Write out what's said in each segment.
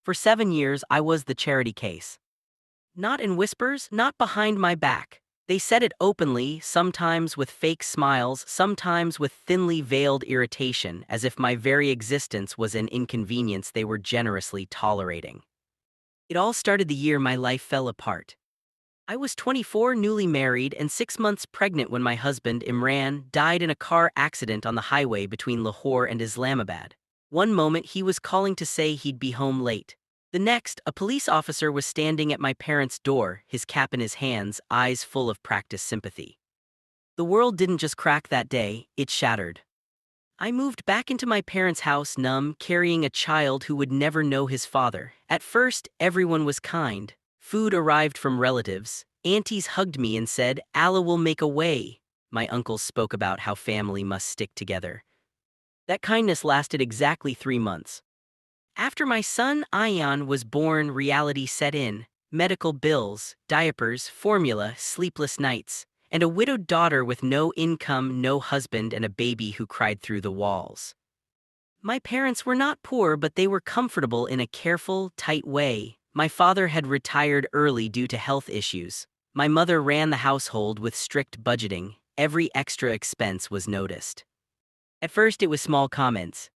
For 7 years, I was the charity case. Not in whispers, not behind my back. They said it openly, sometimes with fake smiles, sometimes with thinly veiled irritation, as if my very existence was an inconvenience they were generously tolerating. It all started the year my life fell apart. I was 24, newly married, and 6 months pregnant when my husband, Imran, died in a car accident on the highway between Lahore and Islamabad. One moment he was calling to say he'd be home late. The next, a police officer was standing at my parents' door, his cap in his hands, eyes full of practiced sympathy. The world didn't just crack that day, it shattered. I moved back into my parents' house numb, carrying a child who would never know his father. At first, everyone was kind. Food arrived from relatives. Aunties hugged me and said, "Allah will make a way." My uncles spoke about how family must stick together. That kindness lasted exactly 3 months. After my son, Ayan, was born, reality set in. Medical bills, diapers, formula, sleepless nights, and a widowed daughter with no income, no husband, and a baby who cried through the walls. My parents were not poor, but they were comfortable in a careful, tight way. My father had retired early due to health issues. My mother ran the household with strict budgeting. Every extra expense was noticed. At first, it was small comments.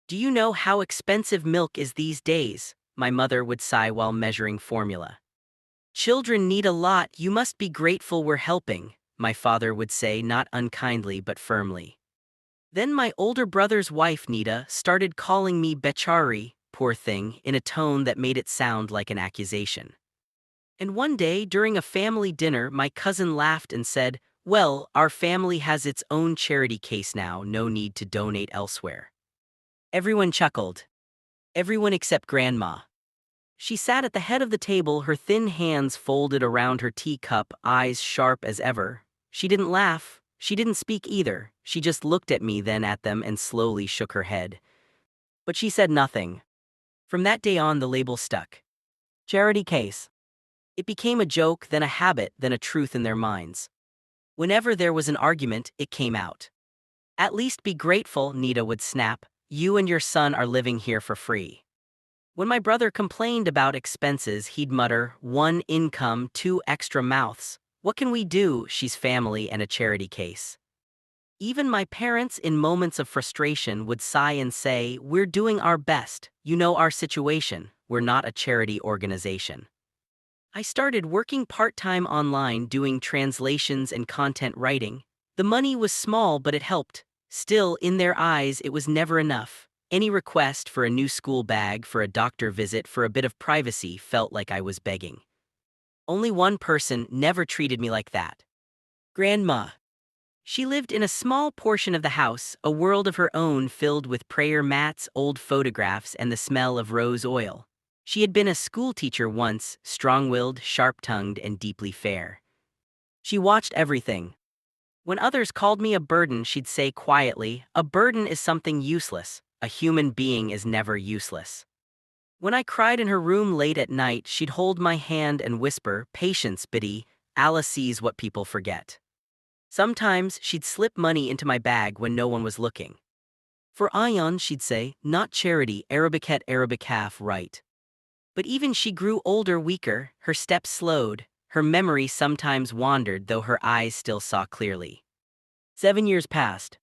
"Do you know how expensive milk is these days?" My mother would sigh while measuring formula. "Children need a lot, you must be grateful we're helping," my father would say, not unkindly but firmly. Then my older brother's wife, Nita, started calling me Bechari, poor thing, in a tone that made it sound like an accusation. And one day, during a family dinner, my cousin laughed and said, "Well, our family has its own charity case now, no need to donate elsewhere." Everyone chuckled. Everyone except Grandma. She sat at the head of the table, her thin hands folded around her teacup, eyes sharp as ever. She didn't laugh. She didn't speak either. She just looked at me, then at them, and slowly shook her head. But she said nothing. From that day on, the label stuck. Charity case. It became a joke, then a habit, then a truth in their minds. Whenever there was an argument, it came out. "At least be grateful," Nita would snap. "You and your son are living here for free." When my brother complained about expenses, he'd mutter, "One income, two extra mouths. What can we do? She's family and a charity case." Even my parents, in moments of frustration, would sigh and say, "We're doing our best. You know our situation. We're not a charity organization." I started working part-time online doing translations and content writing. The money was small, but it helped. Still, in their eyes, it was never enough. Any request for a new school bag, for a doctor visit, for a bit of privacy felt like I was begging. Only one person never treated me like that. Grandma. She lived in a small portion of the house, a world of her own filled with prayer mats, old photographs, and the smell of rose oil. She had been a school teacher once, strong-willed, sharp-tongued, and deeply fair. She watched everything. When others called me a burden, she'd say quietly, "A burden is something useless. A human being is never useless." When I cried in her room late at night, she'd hold my hand and whisper, "Patience, Biddy. Allah sees what people forget." Sometimes she'd slip money into my bag when no one was looking. "For Ayan," she'd say, "not charity, Arabicat Arabic half right." But even she grew older, weaker, her steps slowed, her memory sometimes wandered, though her eyes still saw clearly. 7 years passed.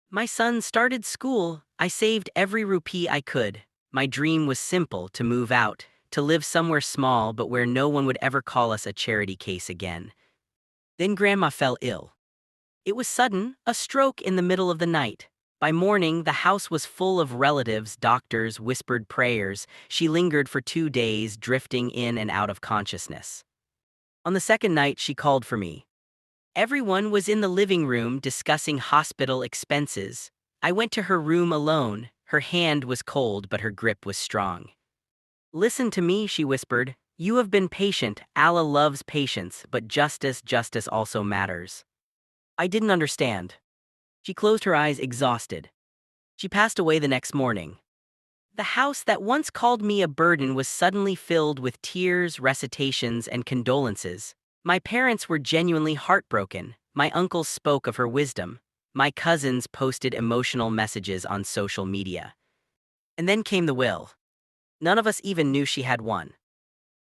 My son started school. I saved every rupee I could. My dream was simple: to move out, to live somewhere small but where no one would ever call us a charity case again. Then Grandma fell ill. It was sudden, a stroke in the middle of the night. By morning, the house was full of relatives, doctors, whispered prayers. She lingered for 2 days, drifting in and out of consciousness. On the second night, she called for me. Everyone was in the living room discussing hospital expenses. I went to her room alone. Her hand was cold, but her grip was strong. "Listen to me," she whispered. "You have been patient. Allah loves patience, but justice also matters." I didn't understand. She closed her eyes, exhausted. She passed away the next morning. The house that once called me a burden was suddenly filled with tears, recitations, and condolences. My parents were genuinely heartbroken. My uncles spoke of her wisdom. My cousins posted emotional messages on social media. And then came the will. None of us even knew she had one.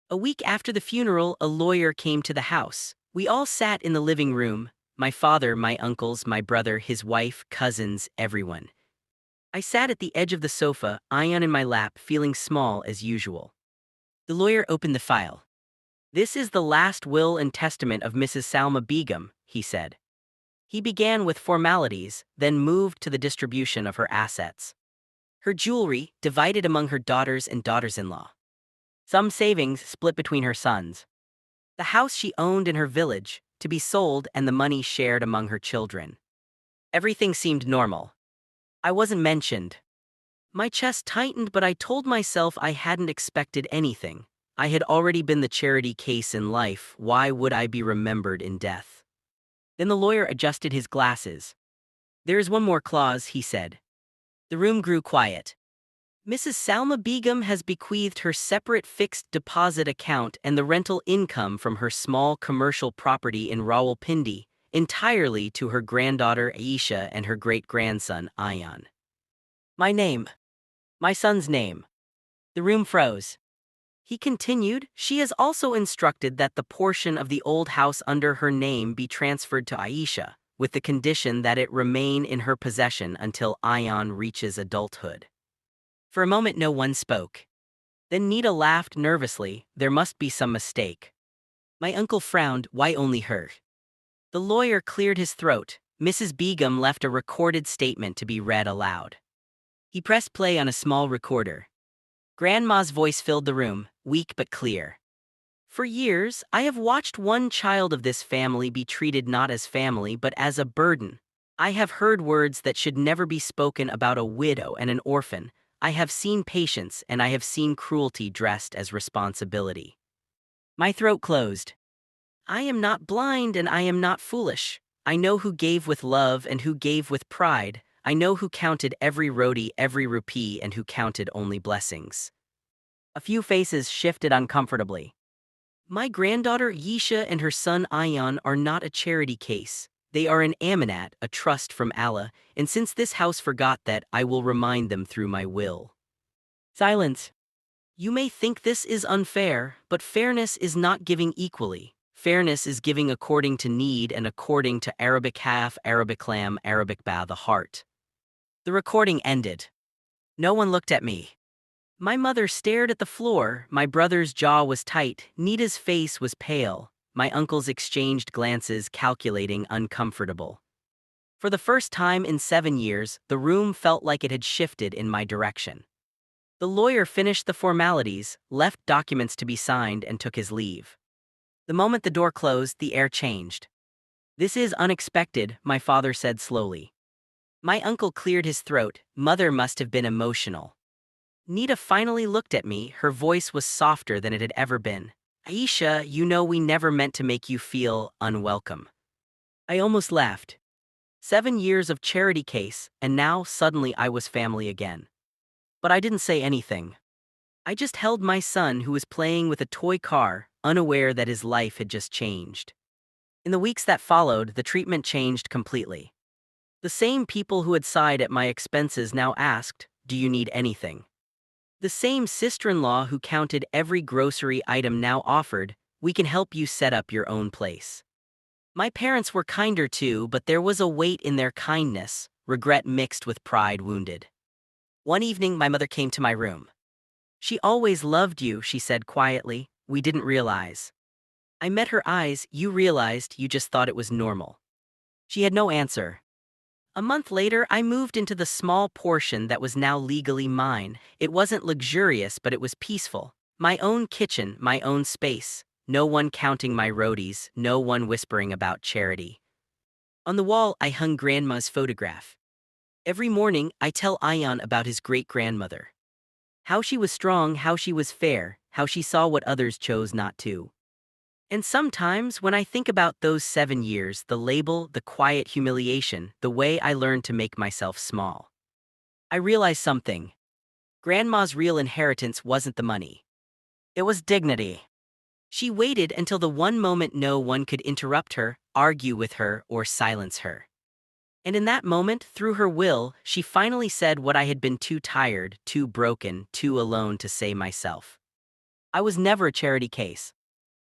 A week after the funeral, a lawyer came to the house. We all sat in the living room, my father, my uncles, my brother, his wife, cousins, everyone. I sat at the edge of the sofa, Ion in my lap, feeling small as usual. The lawyer opened the file. "This is the last will and testament of Mrs. Salma Begum," he said. He began with formalities, then moved to the distribution of her assets. Her jewelry, divided among her daughters and daughters-in-law. Some savings split between her sons. The house she owned in her village, to be sold, and the money shared among her children. Everything seemed normal. I wasn't mentioned. My chest tightened, but I told myself I hadn't expected anything. I had already been the charity case in life, why would I be remembered in death? Then the lawyer adjusted his glasses. "There is one more clause," he said. The room grew quiet. "Mrs. Salma Begum has bequeathed her separate fixed deposit account and the rental income from her small commercial property in Rawalpindi entirely to her granddaughter Aisha and her great-grandson Ayan." My name. My son's name. The room froze. He continued, "She has also instructed that the portion of the old house under her name be transferred to Aisha, with the condition that it remain in her possession until Ayan reaches adulthood." For a moment no one spoke. Then Nita laughed nervously. "There must be some mistake." My uncle frowned. "Why only her?" The lawyer cleared his throat. "Mrs. Begum left a recorded statement to be read aloud." He pressed play on a small recorder. Grandma's voice filled the room, weak but clear. "For years, I have watched one child of this family be treated not as family but as a burden. I have heard words that should never be spoken about a widow and an orphan. I have seen patience and I have seen cruelty dressed as responsibility." My throat closed. I am not blind and I am not foolish. I know who gave with love and who gave with pride. I know who counted every roti, every rupee, and who counted only blessings. A few faces shifted uncomfortably. "My granddaughter Yisha and her son Ayan are not a charity case. They are an amanat, a trust from Allah, and since this house forgot that, I will remind them through my will." Silence. "You may think this is unfair, but fairness is not giving equally. Fairness is giving according to need and according to Arabic half, Arabic lamb, Arabic ba, the heart." The recording ended. No one looked at me. My mother stared at the floor, my brother's jaw was tight, Nita's face was pale, my uncles exchanged glances, calculating, uncomfortable. For the first time in 7 years, the room felt like it had shifted in my direction. The lawyer finished the formalities, left documents to be signed, and took his leave. The moment the door closed, the air changed. "This is unexpected," my father said slowly. My uncle cleared his throat. Mother must have been emotional. Nita finally looked at me, her voice was softer than it had ever been. "Aisha, you know we never meant to make you feel unwelcome." I almost laughed. 7 years of charity case, and now suddenly I was family again. But I didn't say anything. I just held my son who was playing with a toy car, unaware that his life had just changed. In the weeks that followed, the treatment changed completely. The same people who had sighed at my expenses now asked, "Do you need anything?" The same sister-in-law who counted every grocery item now offered, "We can help you set up your own place." My parents were kinder too, but there was a weight in their kindness, regret mixed with pride wounded. One evening, my mother came to my room. "She always loved you," she said quietly. "We didn't realize." I met her eyes. "You realized, you just thought it was normal." She had no answer. A month later, I moved into the small portion that was now legally mine. It wasn't luxurious, but it was peaceful. My own kitchen, my own space. No one counting my rotis, no one whispering about charity. On the wall, I hung Grandma's photograph. Every morning, I tell Ayan about his great-grandmother. How she was strong, how she was fair, how she saw what others chose not to. And sometimes, when I think about those 7 years, the label, the quiet humiliation, the way I learned to make myself small, I realize something. Grandma's real inheritance wasn't the money. It was dignity. She waited until the one moment no one could interrupt her, argue with her, or silence her. And in that moment, through her will, she finally said what I had been too tired, too broken, too alone to say myself. I was never a charity case.